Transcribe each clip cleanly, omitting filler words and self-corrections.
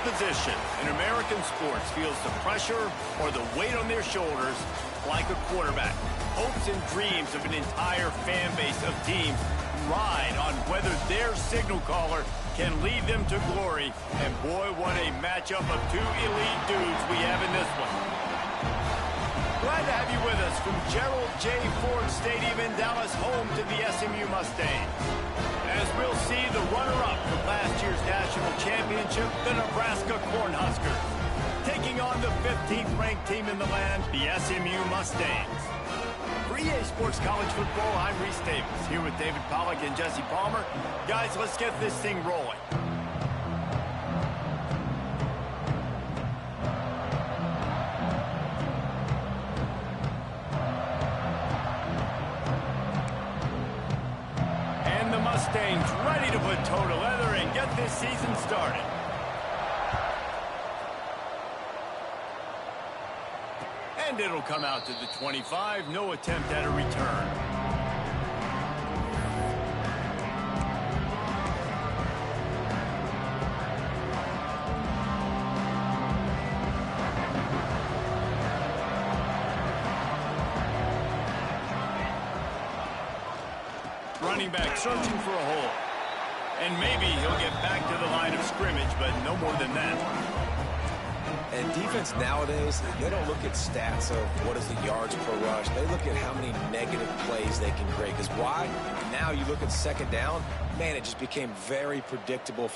position in American sports feels the pressure or the weight on their shoulders like a quarterback. Hopes and dreams of an entire fan base of teams ride on whether their signal caller can lead them to glory. And boy, what a matchup of two elite dudes we have in this one. Glad to have you with us from Gerald J. Ford Stadium in Dallas, home to the SMU Mustangs. As we'll see the runner-up from last year's national championship, the Nebraska Cornhuskers, taking on the 15th ranked team in the land, the SMU Mustangs. For EA Sports College Football, I'm Reese Davis, here with David Pollack and Jesse Palmer. Guys, let's get this thing rolling. And the Mustangs ready to put toe to leather and get this season started. And it'll come out to the 25. No attempt at a return. Running back searching for a hole. And maybe he'll get back to the line of scrimmage, but no more than that. And defense nowadays, they don't look at stats of what is the yards per rush. They look at how many negative plays they can create. Because why? Now you look at second down, man, it just became very predictable.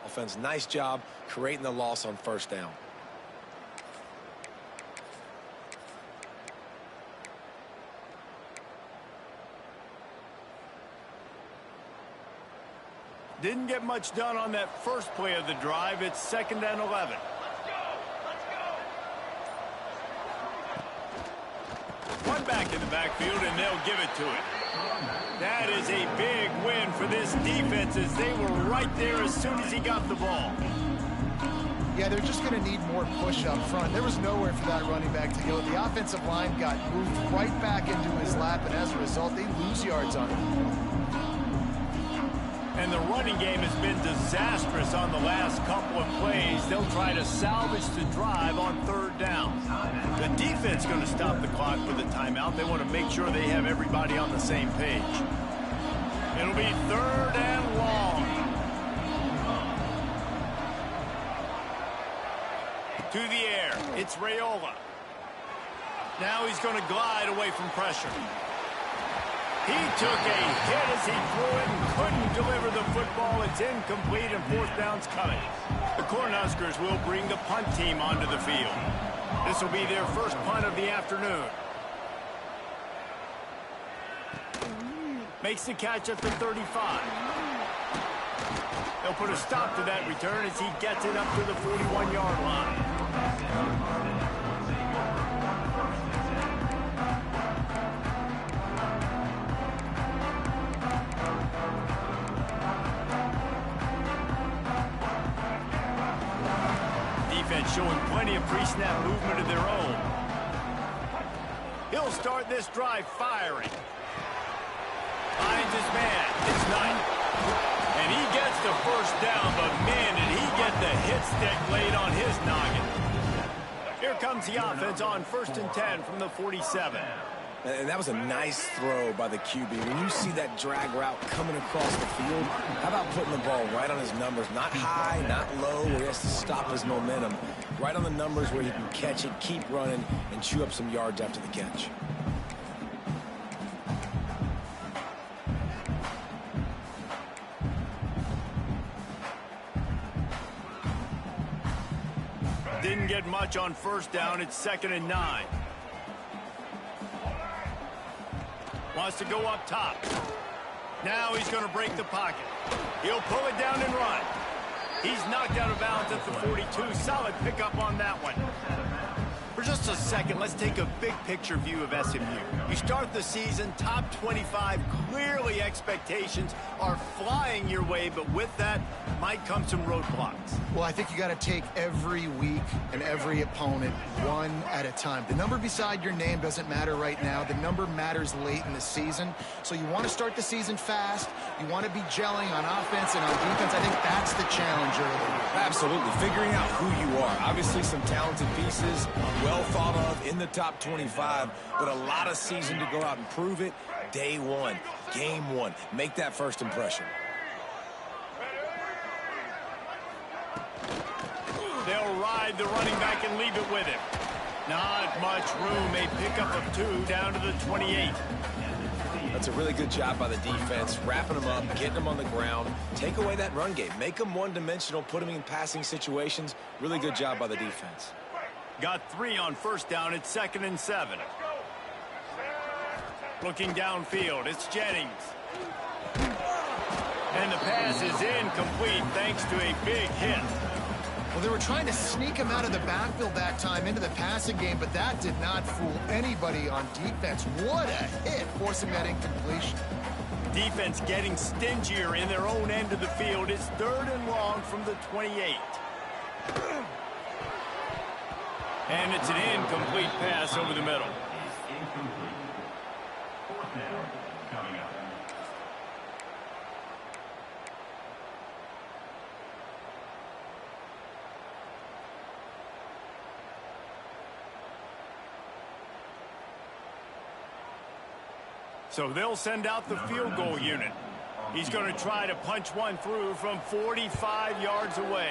Offense, nice job creating the loss on first down. Didn't get much done on that first play of the drive. It's 2nd and 11. Let's go! One back in the backfield, and they'll give it to it. That is a big win for this defense as they were right there as soon as he got the ball. Yeah, they're just going to need more push up front. There was nowhere for that running back to go. The offensive line got moved right back into his lap, and as a result, they lose yards on him. And the running game has been disastrous on the last couple of plays. They'll try to salvage the drive on 3rd down. The defense going to stop the clock with a timeout. They want to make sure they have everybody on the same page. It'll be 3rd and long. To the air. It's Raiola. Now he's going to glide away from pressure. He took a hit as he threw it and couldn't deliver the football. It's incomplete and 4th down's coming. The Cornhuskers will bring the punt team onto the field. This will be their first punt of the afternoon. Makes the catch at the 35. They'll put a stop to that return as he gets it up to the 41-yard line. Showing plenty of pre-snap movement of their own. He'll start this drive firing. Finds his man. It's Knight. And he gets the first down, but man, did he get the hit stick laid on his noggin. Here comes the offense on 1st and 10 from the 47. And that was a nice throw by the QB. When you see that drag route coming across the field, how about putting the ball right on his numbers? Not high, not low, where he has to stop his momentum. Right on the numbers where he can catch it, keep running, and chew up some yards after the catch. Didn't get much on first down. It's 2nd and 9. Wants to go up top. Now he's going to break the pocket. He'll pull it down and run. He's knocked out of bounds at the 42. Solid pickup on that one. For just a second, let's take a big picture view of SMU. You start the season top 25. Clearly expectations are flying your way, but with that might come some roadblocks. Well, I think you got to take every week and every opponent one at a time. The number beside your name doesn't matter right now. The number matters late in the season. So you want to start the season fast. You want to be gelling on offense and on defense. I think that's the challenge early. Absolutely. Figuring out who you are. Obviously some talented pieces, well thought of in the top 25, but a lot of season to go out and prove it. Day one, game one. Make that first impression. They'll ride the running back and leave it with him. Not much room. A pickup of 2 down to the 28. That's a really good job by the defense, wrapping them up, getting them on the ground. Take away that run game. Make them one-dimensional, put them in passing situations. Really good job by the defense. Got 3 on first down. It's 2nd and 7. Looking downfield, it's Jennings. And the pass is incomplete thanks to a big hit. Well, they were trying to sneak him out of the backfield that time into the passing game, but that did not fool anybody on defense. What a hit, forcing that incompletion. Defense getting stingier in their own end of the field. It's 3rd and long from the 28. And it's an incomplete pass over the middle. So they'll send out the field goal unit. He's going to try to punch one through from 45 yards away.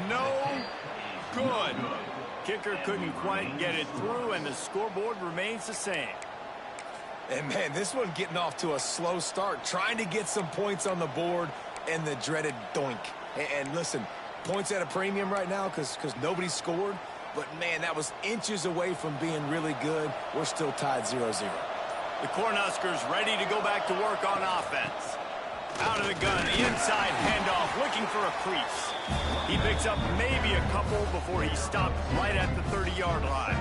No good. Kicker couldn't quite get it through, and the scoreboard remains the same. And, man, this one getting off to a slow start, trying to get some points on the board, and the dreaded doink. And listen, points at a premium right now because nobody scored. But, man, that was inches away from being really good. We're still tied 0-0. The Cornhuskers ready to go back to work on offense. Out of the gun, the inside handoff, looking for a crease. He picks up maybe a couple before he stopped right at the 30-yard line.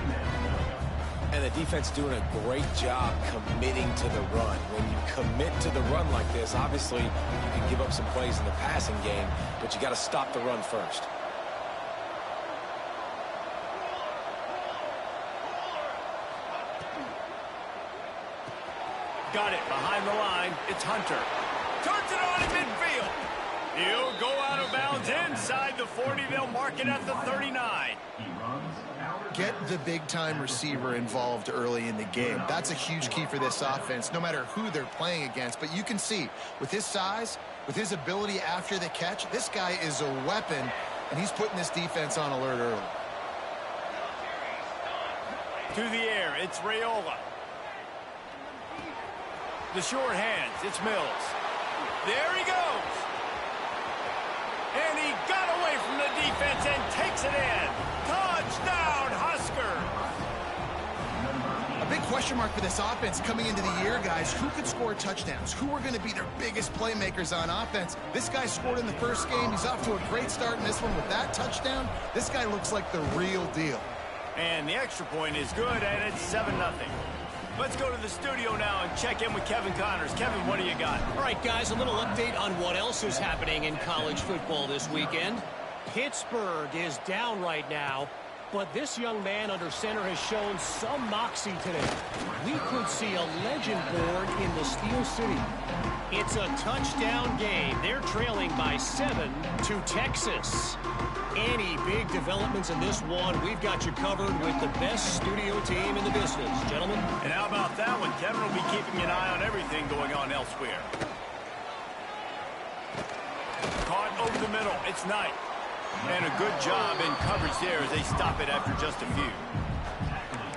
And the defense doing a great job committing to the run. When you commit to the run like this, obviously you can give up some plays in the passing game, but you got to stop the run first. Got it behind the line. It's Hunter. Turns it on in midfield. He'll go out of bounds inside the 40. They'll mark it at the 39. Get the big-time receiver involved early in the game. That's a huge key for this offense, no matter who they're playing against. But you can see, with his size, with his ability after the catch, this guy is a weapon, and he's putting this defense on alert early. To the air, it's Raiola. The short hands, it's Mills. There he goes. And he got away from the defense and takes it in. Touchdown, Husker. A big question mark for this offense coming into the year, guys. Who could score touchdowns? Who are going to be their biggest playmakers on offense? This guy scored in the first game. He's off to a great start in this one with that touchdown. This guy looks like the real deal. And the extra point is good, and it's 7-0. Let's go to the studio now and check in with Kevin Connors. Kevin, what do you got? All right, guys, a little update on what else is happening in college football this weekend. Pittsburgh is down right now, But this young man under center has shown some moxie today. We could see a legend born in the Steel City. It's a touchdown game. They're trailing by 7 to Texas. Any big developments in this one, we've got you covered with the best studio team in the business, gentlemen. And how about that one? Kevin will be keeping an eye on everything going on elsewhere. Caught over the middle. It's Knight. And a good job in coverage there as they stop it after just a few.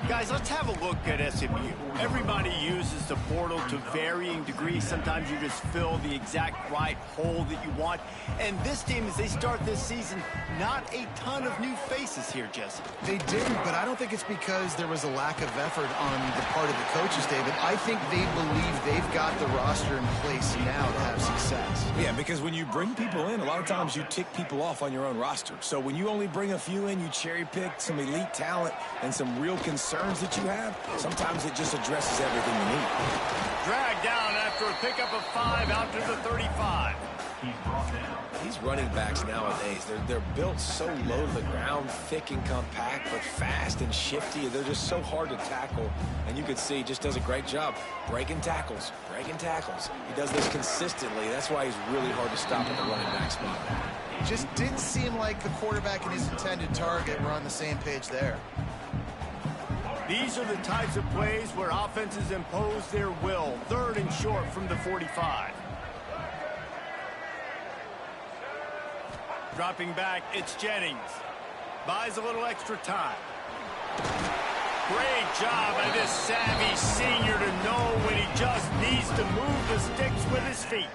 Guys, let's have a look at SMU. Everybody uses the portal to varying degrees. Sometimes you just fill the exact right hole that you want. And this team, as they start this season, not a ton of new faces here, Jesse. They didn't, but I don't think it's because there was a lack of effort on the part of the coaches, David. I think they believe they've got the roster in place now to have success. Yeah, because when you bring people in, a lot of times you tick people off on your own roster. So when you only bring a few in, you cherry pick some elite talent and some real concerns that you have, sometimes it just addresses everything you need. Dragged down after a pickup of 5 out to the 35. These running backs nowadays, they're built so low to the ground, thick and compact, but fast and shifty. They're just so hard to tackle. And you can see he just does a great job breaking tackles, breaking tackles. He does this consistently. That's why he's really hard to stop at the running back spot. Just didn't seem like the quarterback and his intended target were on the same page there. These are the types of plays where offenses impose their will. 3rd and short from the 45. Dropping back, it's Jennings. Buys a little extra time. Great job by this savvy senior to know when he just needs to move the sticks with his feet.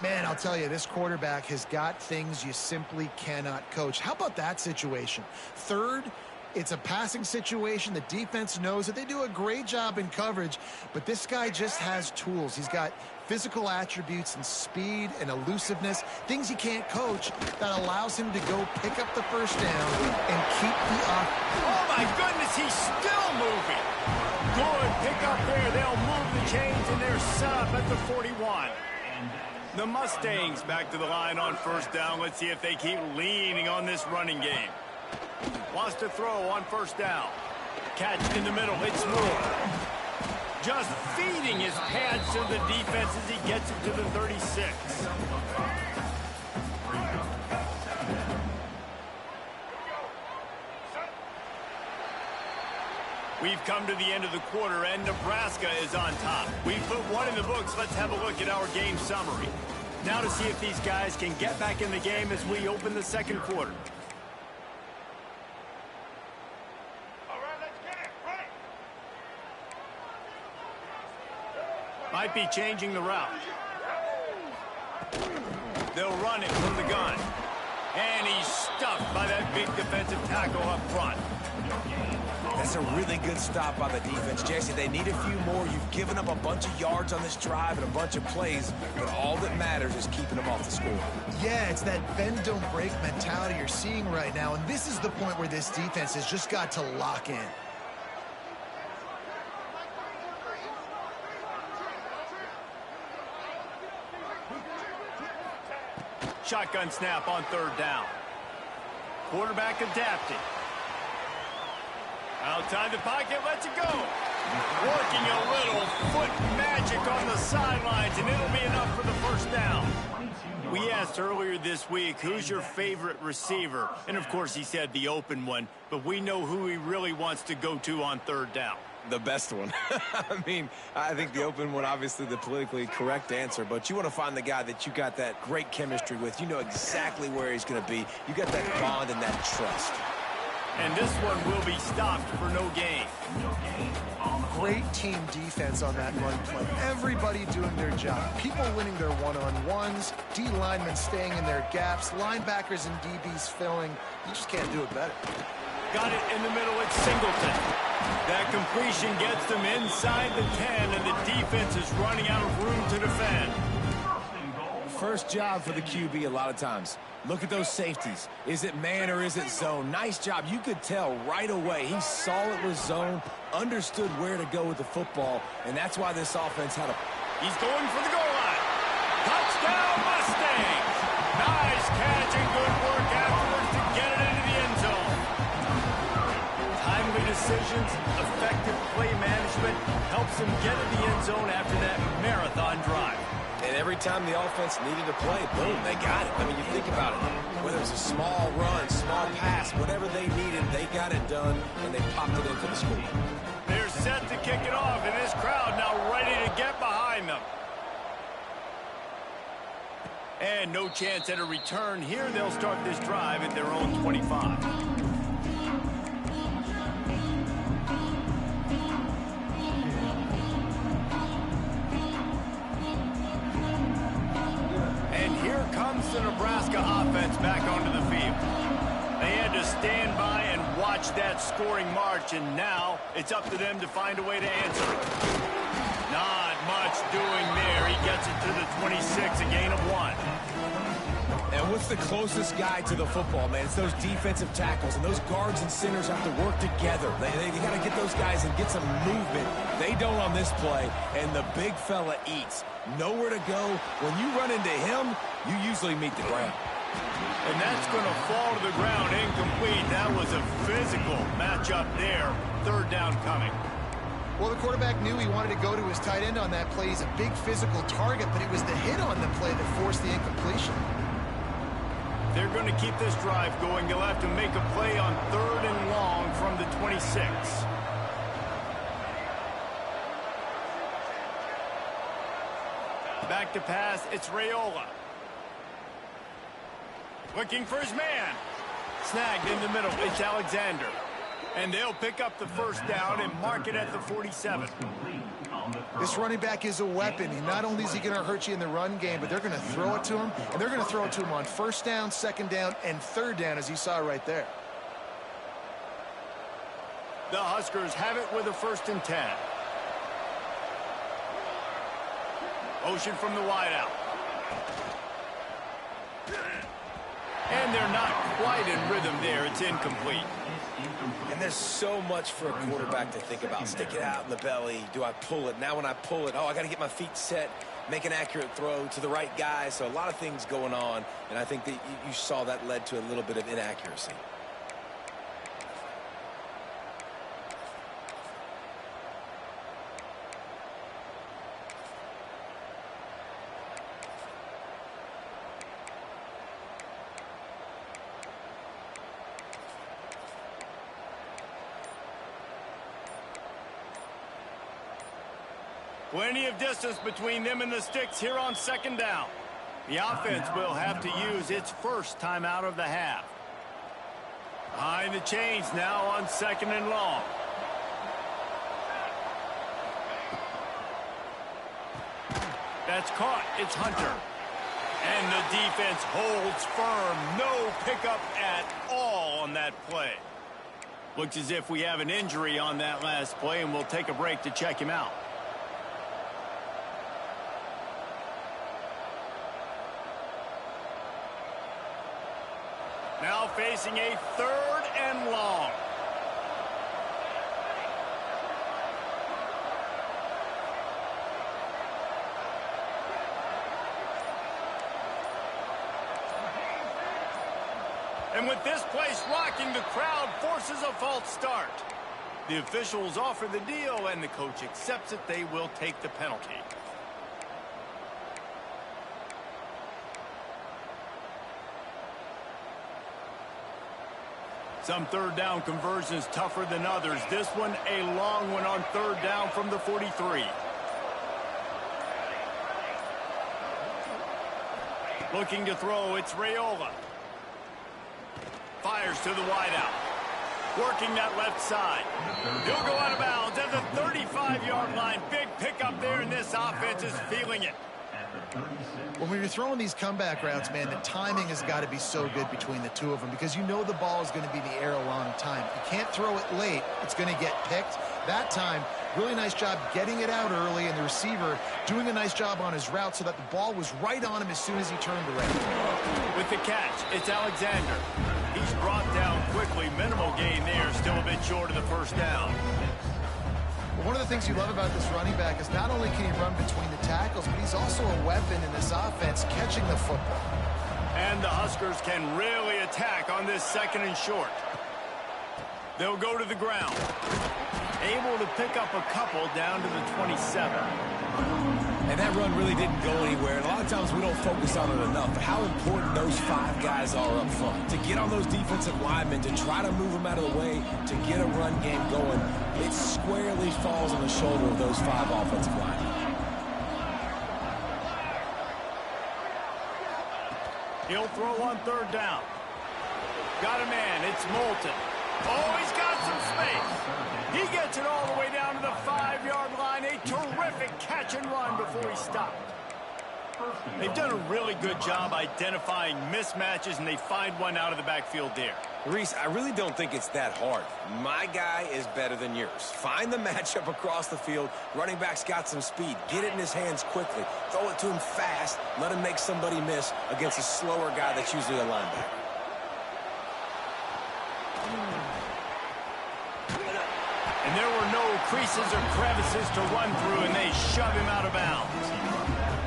Man, I'll tell you, this quarterback has got things you simply cannot coach. How about that situation? 3rd, it's a passing situation. The defense knows that they do a great job in coverage, but this guy just has tools. He's got physical attributes and speed and elusiveness, things he can't coach, that allows him to go pick up the first down and keep the off. Oh, my goodness, he's still moving. Good pick up there. They'll move the chains, and they're set up at the 41. The Mustangs back to the line on 1st down. Let's see if they keep leaning on this running game. Wants to throw on 1st down. Catch in the middle. It's Moore. Just feeding his pads to the defense as he gets it to the 36. We've come to the end of the quarter, and Nebraska is on top. We've put one in the books. Let's have a look at our game summary. Now to see if these guys can get back in the game as we open the 2nd quarter. Might be changing the route. They'll run it from the gun. And he's stuffed by that big defensive tackle up front. That's a really good stop by the defense, Jesse. They need a few more. You've given up a bunch of yards on this drive and a bunch of plays, but all that matters is keeping them off the score. Yeah, it's that bend, don't break mentality you're seeing right now, and this is the point where this defense has just got to lock in. Shotgun snap on 3rd down. Quarterback adapted. Outside the pocket, lets it go. Working a little foot magic on the sidelines, and it'll be enough for the 1st down. We asked earlier this week, who's your favorite receiver? And, of course, he said the open one, but we know who he really wants to go to on 3rd down. The best one. I mean, I think the open one, obviously the politically correct answer, but you want to find the guy that you got that great chemistry with. You know exactly where he's going to be. You got that bond and that trust. And this one will be stopped for no gain. Great team defense on that run play. Everybody doing their job. People winning their one-on-ones, D linemen staying in their gaps, linebackers and DBs filling. You just can't do it better. Got it in the middle, it's Singleton. That completion gets them inside the 10, and the defense is running out of room to defend. First job for the QB a lot of times. Look at those safeties. Is it man or is it zone? Nice job. You could tell right away. He saw it was zone, understood where to go with the football, and that's why this offense had a... He's going for the goal line. Touchdown, Mustangs. Nice catch and good work afterwards to get it into the end zone. helps them get to the end zone after that marathon drive. And every time the offense needed to play, boom, they got it. I mean, you think about it. Whether it was a small run, small pass, whatever they needed, they got it done, and they popped it in for the score. They're set to kick it off, and this crowd now ready to get behind them. And no chance at a return here. They'll start this drive at their own 25. And here comes the Nebraska offense back onto the field. They had to stand by and watch that scoring march, and now it's up to them to find a way to answer it. Not much doing there. He gets it to the 26, a gain of 1. And what's the closest guy to the football, man? It's those defensive tackles, and those guards and centers have to work together. They got to get those guys and get some movement. They don't on this play, and the big fella eats. Nowhere to go. When you run into him, you usually meet the ground. And that's going to fall to the ground incomplete. That was a physical matchup there. Third down coming. Well, the quarterback knew he wanted to go to his tight end on that play. He's a big physical target, but it was the hit on the play that forced the incompletion. They're going to keep this drive going. They'll have to make a play on 3rd and long from the 26. Back to pass, it's Raiola. Looking for his man. Snagged in the middle, it's Alexander. And they'll pick up the first down and mark it at the 47. This running back is a weapon. Not only is he going to hurt you in the run game, but they're going to throw it to him, and they're going to throw it to him on 1st down, 2nd down, and 3rd down, as you saw right there. The Huskers have it with a 1st and 10. Motion from the wideout. And they're not quite in rhythm there. It's incomplete. And there's so much for a quarterback to think about. Stick it out in the belly. Do I pull it? Now when I pull it, oh, I got to get my feet set, make an accurate throw to the right guy. So a lot of things going on, and I think that you saw that led to a little bit of inaccuracy. Plenty of distance between them and the sticks here on 2nd down. The offense will have to use its first timeout of the half. Behind the chains now on 2nd and long. That's caught. It's Hunter. And the defense holds firm. No pickup at all on that play. Looks as if we have an injury on that last play, and we'll take a break to check him out. Now facing a 3rd and long. And with this place rocking, the crowd forces a false start. The officials offer the deal, and the coach accepts it. They will take the penalty. Some 3rd down conversions tougher than others. This one a long one on 3rd down from the 43. Looking to throw, it's Raiola. Fires to the wideout. Working that left side. He'll go out of bounds at the 35-yard line. Big pickup there, and this offense is feeling it. When you're throwing these comeback routes, man, the timing has got to be so good between the two of them because you know the ball is going to be in the air a long time. You can't throw it late. It's going to get picked. That time, really nice job getting it out early, and the receiver doing a nice job on his route so that the ball was right on him as soon as he turned around. With the catch, it's Alexander. He's brought down quickly. Minimal gain there, still a bit short of the 1st down. One of the things you love about this running back is not only can he run between the tackles, but he's also a weapon in this offense catching the football. And the Huskers can really attack on this 2nd and short. They'll go to the ground. able to pick up a couple down to the 27. And that run really didn't go anywhere. And a lot of times we don't focus on it enough. But how important those 5 guys are up front. To get on those defensive linemen, to try to move them out of the way, to get a run game going, it squarely falls on the shoulder of those 5 offensive linemen. He'll throw on 3rd down. Got a man. It's Moulton. Oh, he's got some space. He gets it all the way down to the 5-yard line. A terrific catch and run before he stopped. They've done a really good job identifying mismatches, and they find one out of the backfield there. Reese, I really don't think it's that hard. My guy is better than yours. Find the matchup across the field. Running back's got some speed. Get it in his hands quickly. Throw it to him fast. Let him make somebody miss against a slower guy that's usually a linebacker. And there were no creases or crevices to run through, and they shove him out of bounds.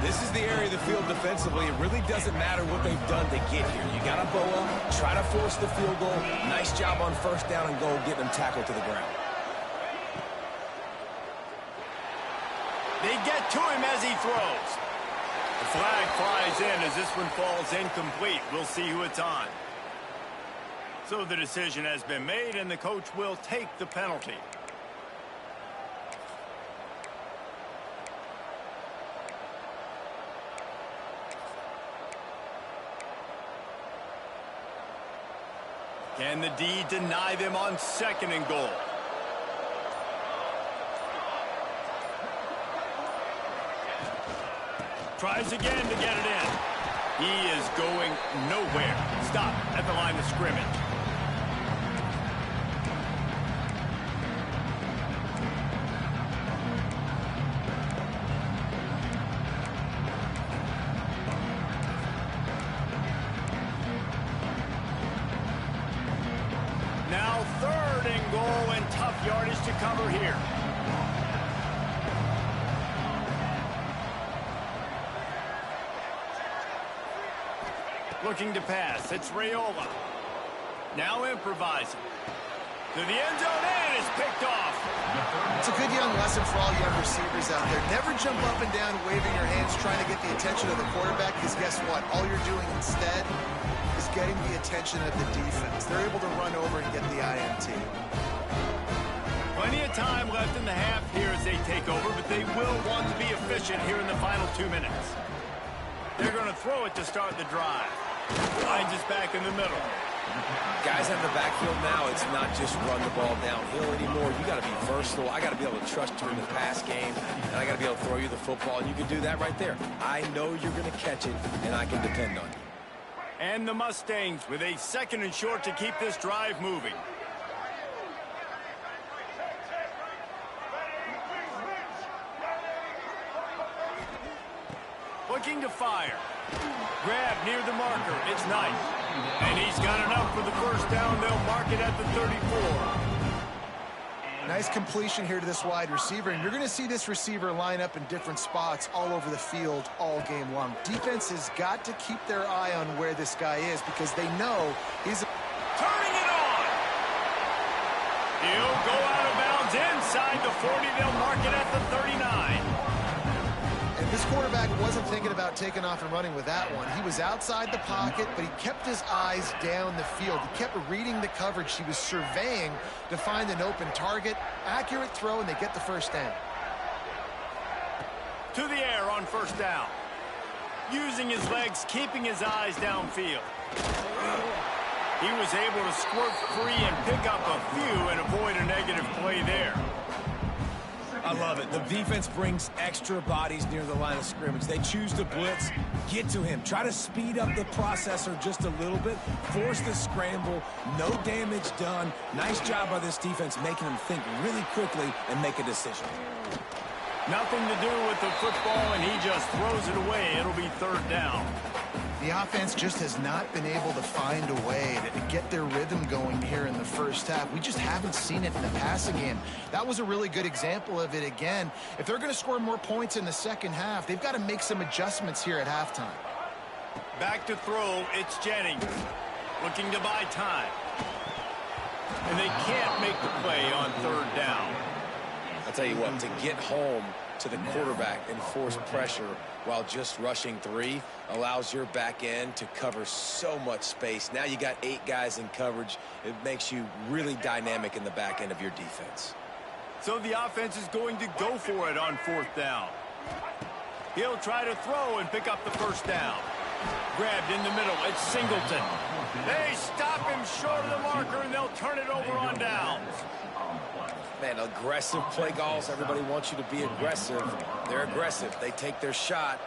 This is the area of the field defensively. It really doesn't matter what they've done to get here. You got to bow up, try to force the field goal. Nice job on 1st down and goal, getting them tackled to the ground. They get to him as he throws. The flag flies in as this one falls incomplete. We'll see who it's on. So the decision has been made, and the coach will take the penalty. Can the D deny them on 2nd and goal? Tries again to get it in. He is going nowhere. Stop at the line of scrimmage. Now 3rd and goal, and tough yardage to cover here. Looking to pass. It's Raiola. Now improvising. To the end zone, and it's picked off. It's a good young lesson for all young receivers out there. Never jump up and down waving your hands trying to get the attention of the quarterback, because guess what? All you're doing instead is getting the attention of the defense. They're able to run over and get the INT. Plenty of time left in the half here as they take over, but they will want to be efficient here in the final 2 minutes. They're going to throw it to start the drive. Finds us back in the middle. Guys out the backfield now, it's not just run the ball downhill anymore. You got to be versatile. I got to be able to trust you in the pass game, and I got to be able to throw you the football, and you can do that right there. I know you're going to catch it, and I can depend on you. And the Mustangs with a 2nd and short to keep this drive moving. Looking to fire. Grab near the marker. It's Knight. And he's got enough for the 1st down. They'll mark it at the 34. Nice completion here to this wide receiver, and you're going to see this receiver line up in different spots all over the field all game long. Defense has got to keep their eye on where this guy is, because they know he's turning it on. He'll go out of bounds inside the 40. They'll mark it at the 39. And this quarterback wasn't thinking about taking off and running with that one. He was outside the pocket, but he kept his eyes down the field. He kept reading the coverage. He was surveying to find an open target. Accurate throw, and they get the 1st down. To the air on 1st down. Using his legs, keeping his eyes downfield. He was able to squirt free and pick up a few and avoid a negative play there. I love it. The defense brings extra bodies near the line of scrimmage. They choose to blitz, get to him, try to speed up the processor just a little bit, force the scramble, no damage done. Nice job by this defense making him think really quickly and make a decision. Nothing to do with the football, and he just throws it away. It'll be 3rd down. The offense just has not been able to find a way to get their rhythm going here in the 1st half. We just haven't seen it in the passing game. That was a really good example of it again. If they're going to score more points in the 2nd half, they've got to make some adjustments here at halftime. Back to throw, it's Jennings. Looking to buy time. And they can't make the play on 3rd down. I'll tell you what, to get home to the quarterback and force pressure while just rushing 3 allows your back end to cover so much space. Now you got 8 guys in coverage. It makes you really dynamic in the back end of your defense. So the offense is going to go for it on 4th down. He'll try to throw and pick up the first down. Grabbed in the middle. It's Singleton. They stop him short of the marker, and they'll turn it over on downs. Man, aggressive play calls. Everybody wants you to be aggressive. They're aggressive. They take their shot.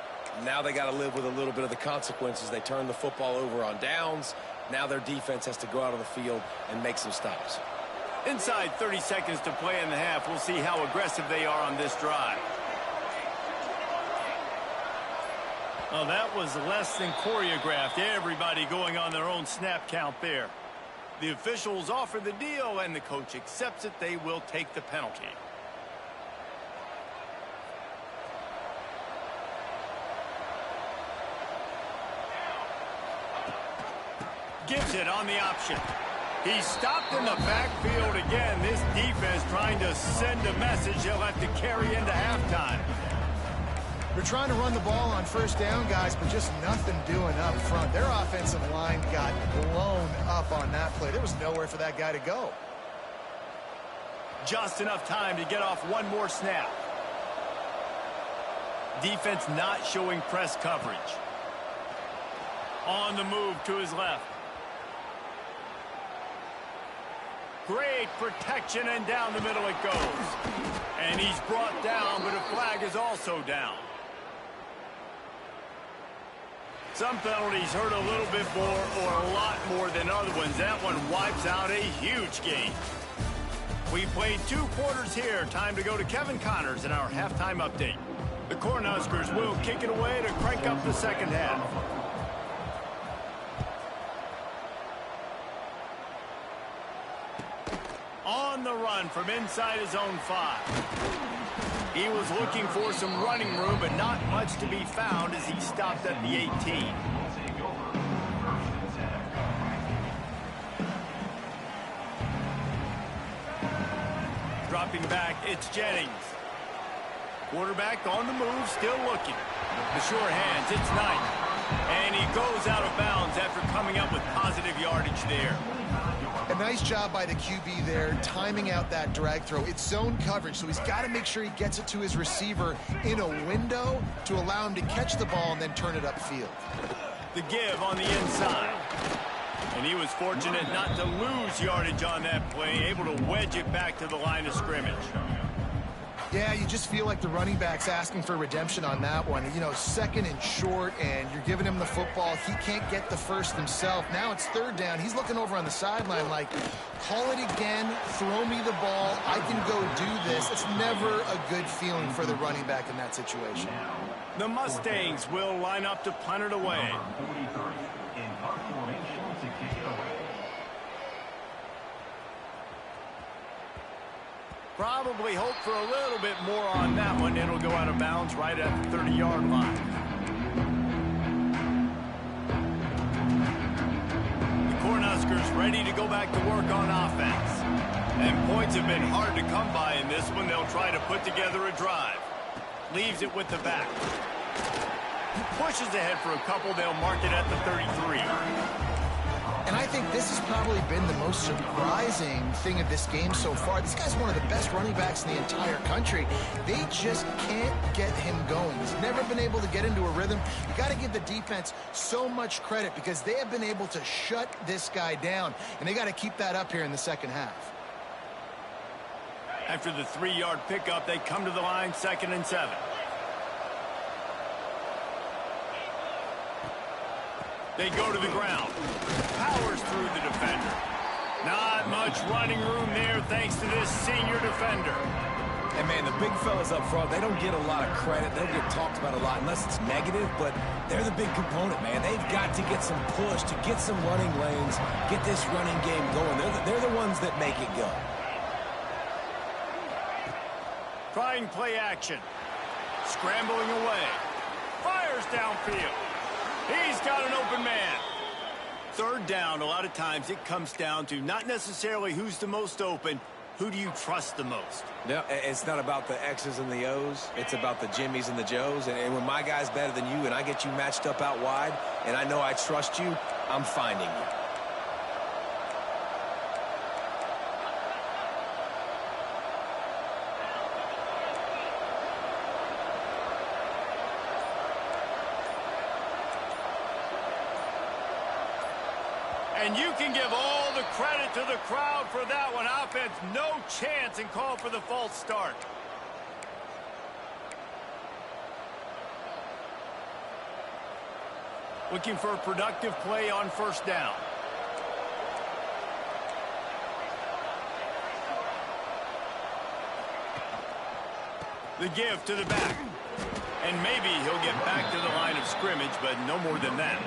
Now they got to live with a little bit of the consequences. They turn the football over on downs. Now their defense has to go out on the field and make some stops. Inside 30 seconds to play in the half. We'll see how aggressive they are on this drive. Well, that was less than choreographed. Everybody going on their own snap count there. The officials offer the deal, and the coach accepts it. They will take the penalty. Gives it on the option. He's stopped in the backfield again. This defense trying to send a message they'll have to carry into halftime. They're trying to run the ball on 1st down, guys, but just nothing doing up front. Their offensive line got blown up on that play. There was nowhere for that guy to go. Just enough time to get off one more snap. Defense not showing press coverage. On the move to his left. Great protection, and down the middle it goes. And he's brought down, but a flag is also down. Some penalties hurt a little bit more or a lot more than other ones. That one wipes out a huge game. We played 2 quarters here. Time to go to Kevin Connors in our halftime update. The Cornhuskers will kick it away to crank up the second half. On the run from inside his own 5. He was looking for some running room, but not much to be found as he stopped at the 18. Dropping back, it's Jennings. Quarterback on the move, still looking. The sure hands, it's Knight. And he goes out of bounds after coming up with positive yardage there. A nice job by the QB there, timing out that drag throw. It's zone coverage, so he's got to make sure he gets it to his receiver in a window to allow him to catch the ball and then turn it upfield. The give on the inside. And he was fortunate not to lose yardage on that play, able to wedge it back to the line of scrimmage. Yeah, you just feel like the running back's asking for redemption on that one. You know, 2nd and short, and you're giving him the football. He can't get the first himself. Now it's 3rd down. He's looking over on the sideline like, call it again, throw me the ball, I can go do this. It's never a good feeling for the running back in that situation. The Mustangs will line up to punt it away. Probably hope for a little bit more on that one. It'll go out of bounds right at the 30-yard line. The Cornhuskers ready to go back to work on offense. And points have been hard to come by in this one. They'll try to put together a drive. Leaves it with the back. Pushes ahead for a couple. They'll mark it at the 33. And I think this has probably been the most surprising thing of this game so far. This guy's one of the best running backs in the entire country. They just can't get him going. He's never been able to get into a rhythm. You got to give the defense so much credit because they have been able to shut this guy down. And they got to keep that up here in the second half. After the 3-yard pickup, they come to the line, 2nd and 7. They go to the ground. Powers through the defender. Not much running room there thanks to this senior defender. And, man, the big fellas up front, they don't get a lot of credit. They don't get talked about a lot unless it's negative, but they're the big component, man. They've got to get some push, to get some running lanes, get this running game going. They're the ones that make it go. Trying play action. Scrambling away. Fires downfield. He's got an open man. 3rd down, a lot of times it comes down to not necessarily who's the most open, who do you trust the most? No, it's not about the X's and the O's. It's about the Jimmys and the Joes. And when my guy's better than you and I get you matched up out wide and I know I trust you, I'm finding you. And you can give all the credit to the crowd for that one. Offense, no chance, and call for the false start. Looking for a productive play on first down. The give to the back. And maybe he'll get back to the line of scrimmage, but no more than that.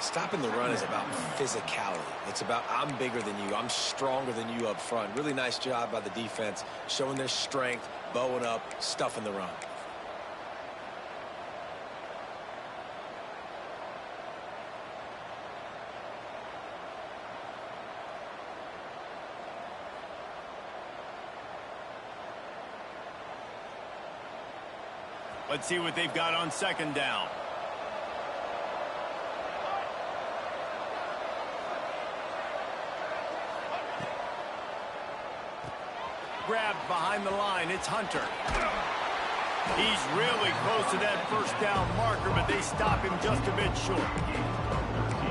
Stopping the run is about physicality. It's about I'm bigger than you. I'm stronger than you up front. Really nice job by the defense, showing their strength, bowing up, stuffing the run. Let's see what they've got on second down. Grabbed behind the line. It's Hunter. He's really close to that first down marker, but they stop him just a bit short.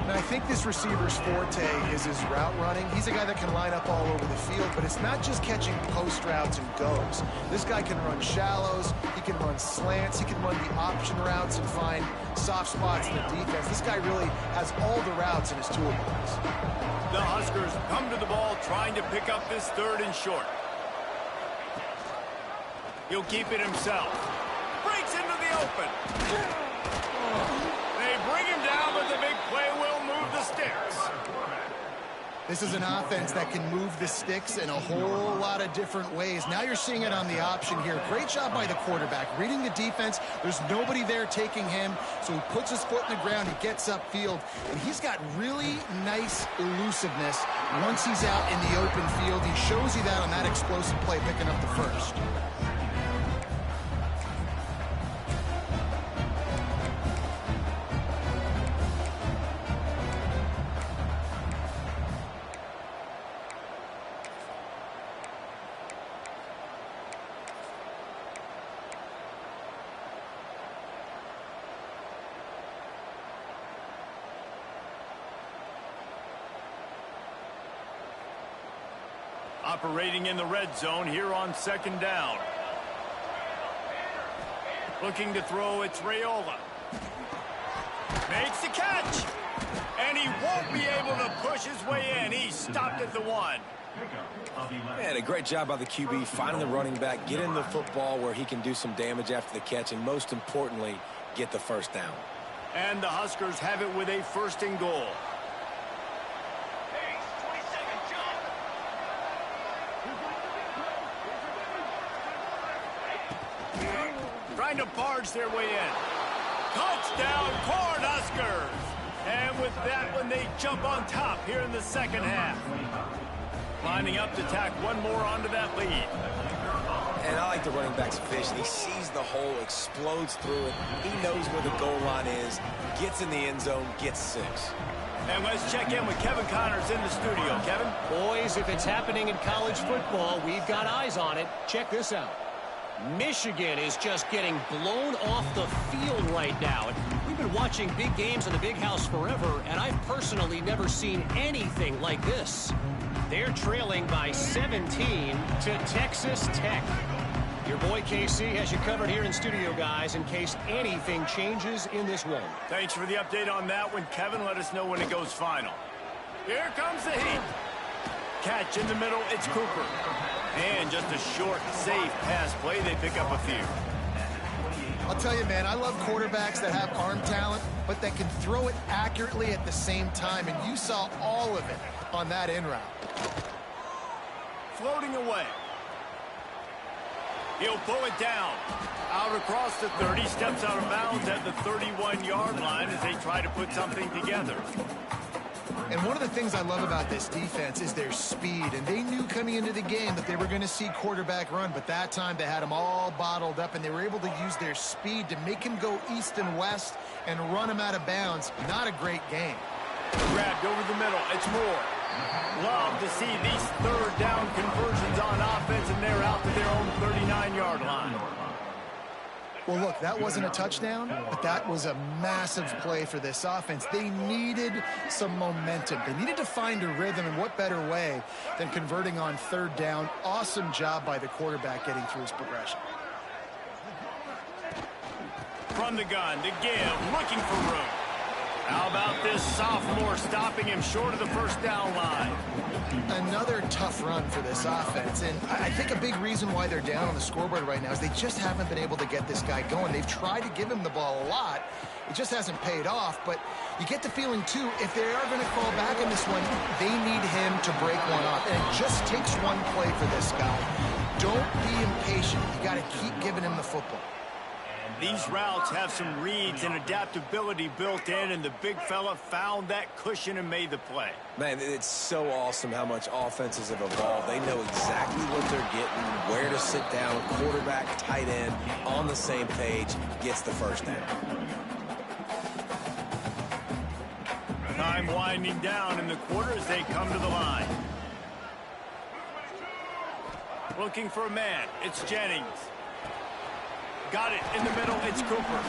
And I think this receiver's forte is his route running. He's a guy that can line up all over the field, but it's not just catching post routes and goes. This guy can run shallows, he can run slants, he can run the option routes and find soft spots in the defense. This guy really has all the routes in his toolbox. The Huskers come to the ball trying to pick up this third and short. He'll keep it himself. Breaks into the open. They bring him down, but the big play will move the sticks. This is an offense that can move the sticks in a whole lot of different ways. Now you're seeing it on the option here. Great job by the quarterback. Reading the defense, there's nobody there taking him, so he puts his foot in the ground, he gets upfield, and he's got really nice elusiveness once he's out in the open field. He shows you that on that explosive play, picking up the first. Operating in the red zone here on second down. Looking to throw, it's Raiola. Makes the catch. And he won't be able to push his way in. He's stopped at the one. Man, a great job by the QB, finding the running back, getting the football where he can do some damage after the catch, and most importantly, get the first down. And the Huskers have it with a first and goal. Trying to barge their way in. Touchdown, Cornhuskers! And with that one, they jump on top here in the second half. Lining up to tack one more onto that lead. And I like the running back's vision. He sees the hole, explodes through it. He knows where the goal line is, gets in the end zone, gets 6. And let's check in with Kevin Connors in the studio. Kevin? Boys, if it's happening in college football, we've got eyes on it. Check this out. Michigan is just getting blown off the field right now. We've been watching big games in the Big House forever, and I've personally never seen anything like this. They're trailing by 17 to Texas Tech. Your boy KC has you covered here in studio, guys, in case anything changes in this one. Thanks for the update on that one, Kevin. Let us know when it goes final. Here comes the heat. Catch in the middle, it's Cooper. And just a short, safe pass play, they pick up a few. I'll tell you, man, I love quarterbacks that have arm talent, but that can throw it accurately at the same time, and you saw all of it on that in route. Floating away. He'll pull it down. Out across the 30, steps out of bounds at the 31-yard line as they try to put something together. And one of the things I love about this defense is their speed. And they knew coming into the game that they were going to see quarterback run. But that time they had him all bottled up, and they were able to use their speed to make him go east and west and run him out of bounds. Not a great game. Grabbed over the middle. It's Moore. Love to see these third down conversions on offense, and they're out to their own 39-yard line. Well, look, that wasn't a touchdown, but that was a massive play for this offense. They needed some momentum. They needed to find a rhythm, and what better way than converting on third down. Awesome job by the quarterback getting through his progression. From the gun to give, looking for room. How about this sophomore stopping him short of the first down line? Another tough run for this offense, and I think a big reason why they're down on the scoreboard right now is they just haven't been able to get this guy going. They've tried to give him the ball a lot. It just hasn't paid off, but you get the feeling, too, if they are going to fall back in this one, they need him to break one off, and it just takes one play for this guy. Don't be impatient. You got to keep giving him the football. These routes have some reads and adaptability built in, and the big fella found that cushion and made the play. Man, it's so awesome how much offenses have evolved. They know exactly what they're getting, where to sit down, quarterback, tight end, on the same page, gets the first down. Time winding down in the quarter as they come to the line. Looking for a man. It's Jennings. Got it in the middle. It's Cooper.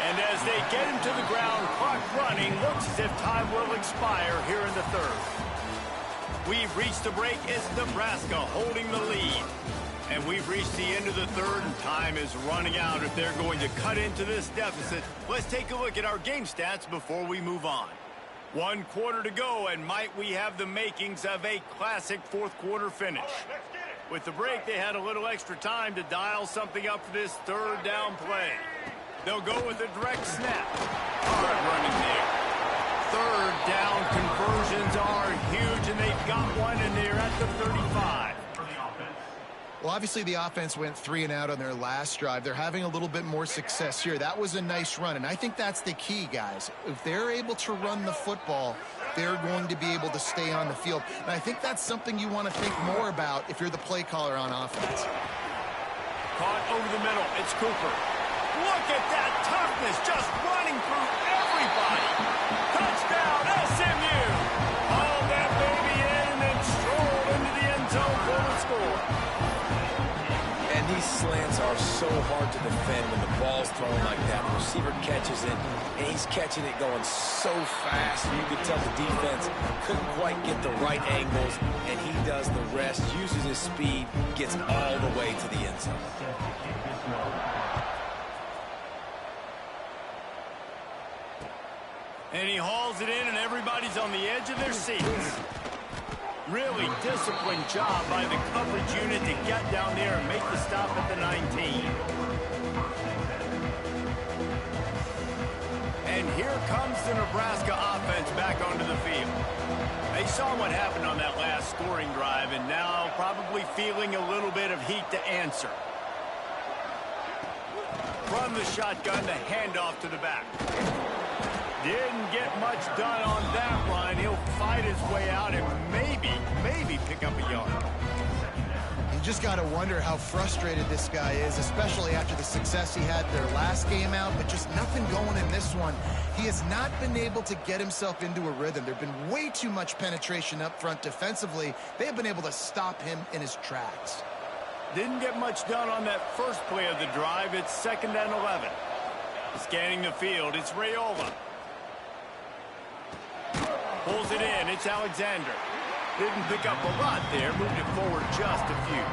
And as they get him to the ground, clock running, looks as if time will expire here in the third. We've reached the break. It's Nebraska holding the lead. And we've reached the end of the third, and time is running out if they're going to cut into this deficit. Let's take a look at our game stats before we move on. 1 quarter to go, and might we have the makings of a classic fourth quarter finish. With the break, they had a little extra time to dial something up for this third down play. They'll go with a direct snap. Hard running there. Third down conversions are huge, and they've got one, and they're at the 35. Well, obviously the offense went 3 and out on their last drive. They're having a little bit more success here. That was a nice run, and I think that's the key, guys. If they're able to run the football, they're going to be able to stay on the field. And I think that's something you want to think more about if you're the play caller on offense. Caught over the middle. It's Cooper. Look at that toughness, just running through everybody. Touchdown, SMU. Haul that baby in and then stroll into the end zone for the score. And these slants are so hard to defend when the ball's thrown like that. The receiver catches it, and he's catching it going so fast. You could tell the defense couldn't quite get the right angles, and he does the rest, uses his speed, gets all the way to the end zone. And he hauls it in, and everybody's on the edge of their seats. Really disciplined job by the coverage unit to get down there and make the stop at the 19. And here comes the Nebraska offense back onto the field. They saw what happened on that last scoring drive, and now probably feeling a little bit of heat to answer. From the shotgun, the handoff to the back. Didn't get much done on that run. He'll fight his way out and maybe pick up a yard. You just got to wonder how frustrated this guy is, especially after the success he had their last game out, but just nothing going in this one. He has not been able to get himself into a rhythm. There have been way too much penetration up front defensively. They have been able to stop him in his tracks. Didn't get much done on that first play of the drive. It's 2nd and 11. Scanning the field, it's Raiola. Pulls it in, it's Alexander. Didn't pick up a lot there, moved it forward just a few.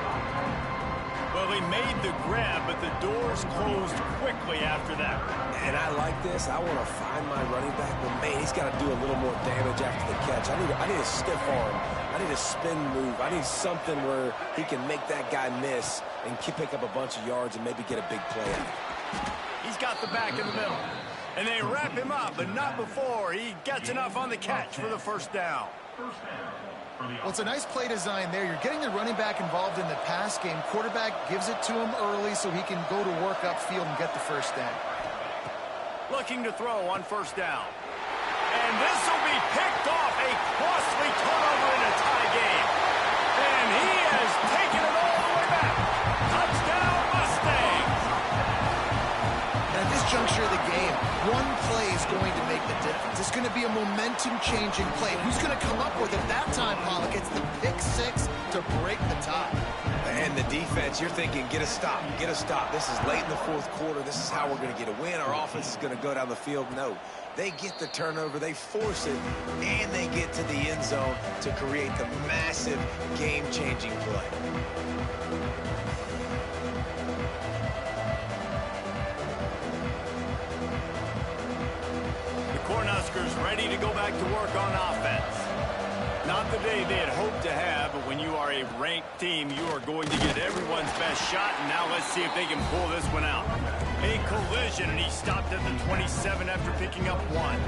Well, they made the grab, but the doors closed quickly after that. And I like this. I want to find my running back, but man, he's got to do a little more damage after the catch. I need a stiff arm. I need a spin move. I need something where he can make that guy miss and pick up a bunch of yards and maybe get a big play out of it. He's got the back in the middle. And they wrap him up, but not before he gets enough on the catch for the first down. Well, it's a nice play design there. You're getting the running back involved in the pass game. Quarterback gives it to him early so he can go to work upfield and get the first down. Looking to throw on first down. And this will be picked off. A costly turnover in a tie game. And he has taken it all the way back. Touchdown, Mustangs. At this juncture of the game, one play is going to make the difference. It's going to be a momentum-changing play. Who's going to come up with it? That time, Pollock gets the pick six to break the tie. And the defense, you're thinking, get a stop, get a stop. This is late in the fourth quarter. This is how we're going to get a win. Our offense is going to go down the field. No, they get the turnover, they force it, and they get to the end zone to create the massive game-changing play. Cornhuskers ready to go back to work on offense. Not the day they had hoped to have, but when you are a ranked team, you are going to get everyone's best shot, and now let's see if they can pull this one out. A collision, and he stopped at the 27 after picking up one.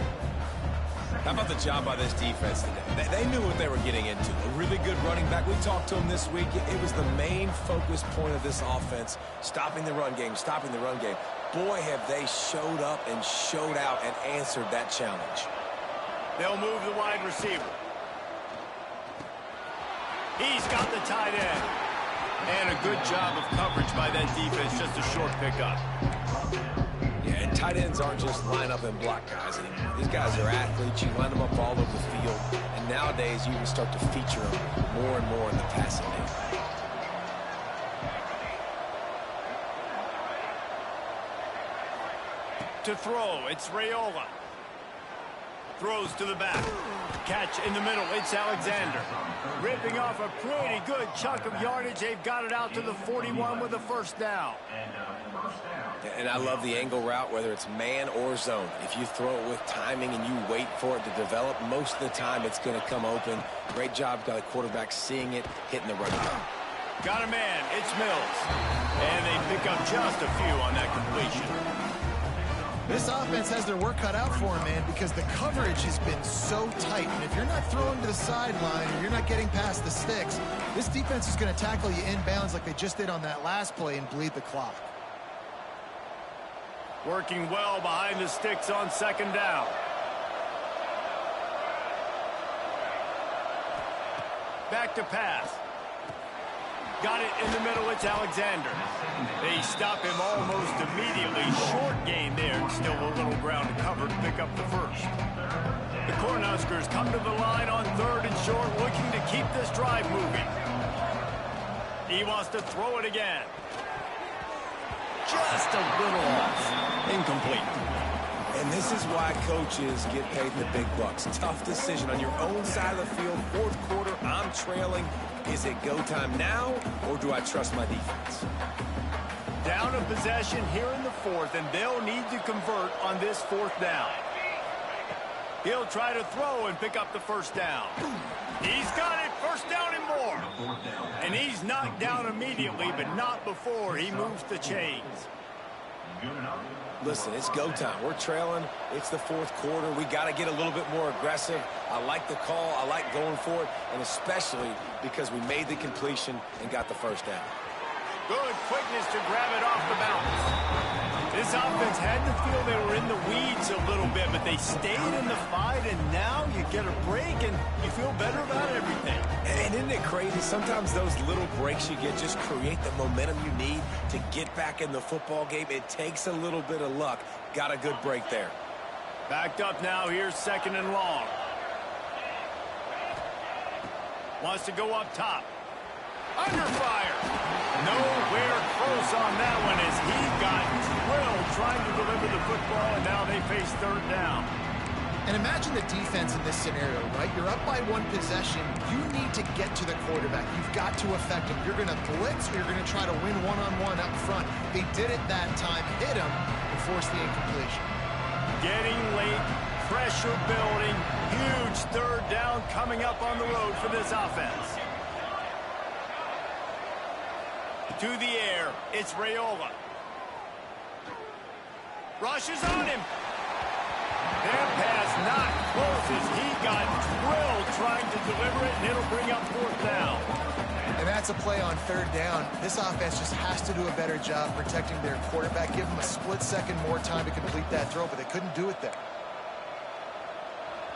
How about the job by this defense today? They knew what they were getting into. A really good running back. We talked to him this week. It was the main focus point of this offense, stopping the run game, stopping the run game. Boy, have they showed up and showed out and answered that challenge. They'll move the wide receiver. He's got the tight end. And a good job of coverage by that defense, just a short pickup. Yeah, and tight ends aren't just line up and block guys anymore. These guys are athletes. You line them up all over the field. And nowadays, you can start to feature them more and more in the passing game. To throw, it's Raiola. Throws to the back. Catch in the middle, it's Alexander. Ripping off a pretty good chunk of yardage. They've got it out to the 41 with a first down. And I love the angle route, whether it's man or zone. If you throw it with timing and you wait for it to develop, most of the time it's going to come open. Great job by the quarterback seeing it, hitting the running back. Got a man, it's Mills. And they pick up just a few on that completion. This offense has their work cut out for them, man, because the coverage has been so tight. And if you're not throwing to the sideline or you're not getting past the sticks, this defense is going to tackle you inbounds like they just did on that last play and bleed the clock. Working well behind the sticks on second down. Back to pass. Got it in the middle, it's Alexander. They stop him almost immediately. Short gain there, and still a little ground to cover to pick up the first. The Cornhuskers come to the line on third and short, looking to keep this drive moving. He wants to throw it again. Just a little off. Incomplete. And this is why coaches get paid the big bucks. Tough decision on your own side of the field. Fourth quarter, I'm trailing. Is it go time now, or do I trust my defense? Down a possession here in the fourth, and they'll need to convert on this fourth down. He'll try to throw and pick up the first down. He's got it, first down and more. And he's knocked down immediately, but not before he moves the chains. Listen, it's go time. We're trailing. It's the fourth quarter. We got to get a little bit more aggressive. I like the call. I like going for it, and especially because we made the completion and got the first down. Good quickness to grab it off the bounce. This offense had to feel they were in the weeds a little bit, but they stayed in the fight, and now you get a break, and you feel better about everything. And isn't it crazy? Sometimes those little breaks you get just create the momentum you need to get back in the football game. It takes a little bit of luck. Got a good break there. Backed up now. Here's second and long. Wants to go up top. Under fire. Nowhere close on that one as he got drilled trying to deliver the football, and now they face third down. And imagine the defense in this scenario, right? You're up by one possession. You need to get to the quarterback. You've got to affect him. You're going to blitz or you're going to try to win one-on-one up front. They did it that time, hit him, and forced the incompletion. Getting late, pressure building, huge third down coming up on the road for this offense. To the air, it's Raiola. Rushes on him. That pass not close as he got drilled trying to deliver it, and it'll bring up fourth down. And that's a play on third down. This offense just has to do a better job protecting their quarterback. Give them a split second more time to complete that throw, but they couldn't do it there.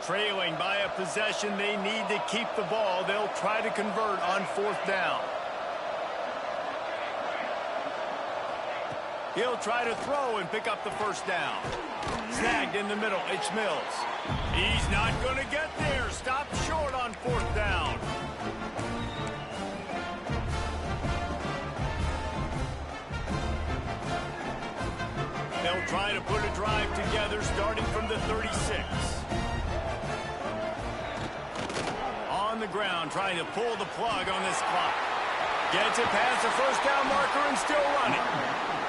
trailing by a possession. They need to keep the ball. They'll try to convert on 4th down. He'll try to throw and pick up the 1st down. Snagged in the middle. It's Mills. He's not going to get there. Stopped short on 4th down. They'll try to put a drive together starting from the 36. On the ground, trying to pull the plug on this clock. Gets it past the 1st down marker and still running.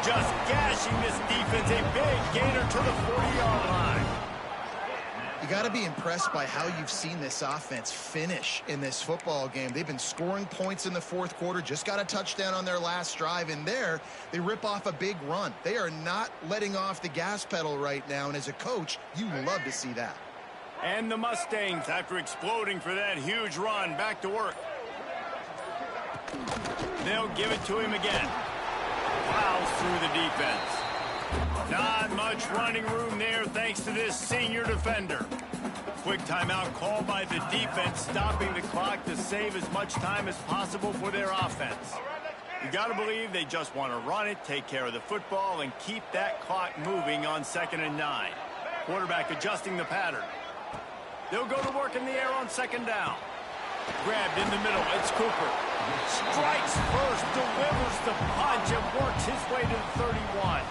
Just gashing this defense. A big gainer to the 40-yard line. You got to be impressed by how you've seen this offense finish in this football game. They've been scoring points in the 4th quarter, just got a touchdown on their last drive, and there they rip off a big run. They are not letting off the gas pedal right now, and as a coach, you love to see that. And the Mustangs, after exploding for that huge run, back to work. They'll give it to him again. Plows through the defense. Not much running room there thanks to this senior defender. Quick timeout called by the defense, stopping the clock to save as much time as possible for their offense. You got to believe they just want to run it, take care of the football, and keep that clock moving on 2nd and 9. Quarterback adjusting the pattern. They'll go to work in the air on 2nd down. Grabbed in the middle. It's Cooper. Strikes first, delivers the punch, and works his way to the 31.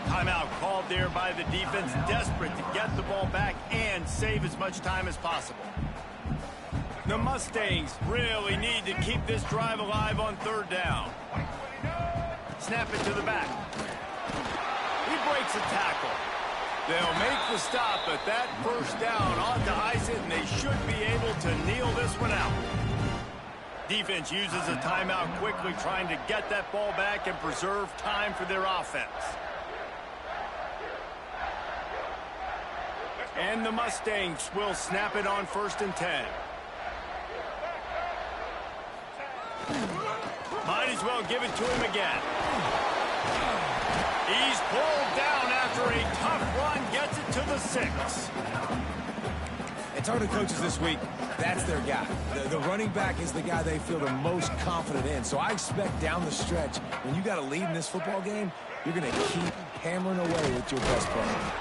Timeout called there by the defense, desperate to get the ball back and save as much time as possible. The Mustangs really need to keep this drive alive on 3rd down. Snap it to the back. He breaks a tackle. They'll make the stop, but that 1st down ought to ice it, and they should be able to kneel this one out. Defense uses a timeout quickly, trying to get that ball back and preserve time for their offense. And the Mustangs will snap it on 1st and 10. Might as well give it to him again. He's pulled down after a tough run, gets it to the 6. And talking to coaches this week, that's their guy. The running back is the guy they feel the most confident in. So I expect down the stretch, when you got a lead in this football game, you're going to keep hammering away with your best player.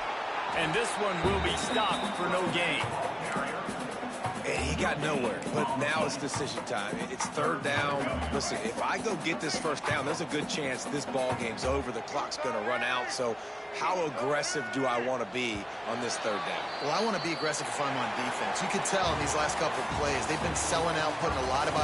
And this one will be stopped for no gain. He got nowhere, but now it's decision time. It's 3rd down. Listen, if I go get this 1st down, there's a good chance this ball game's over. The clock's going to run out. So how aggressive do I want to be on this 3rd down? Well, I want to be aggressive if I'm on defense. You could tell in these last couple of plays, they've been selling out, putting a lot of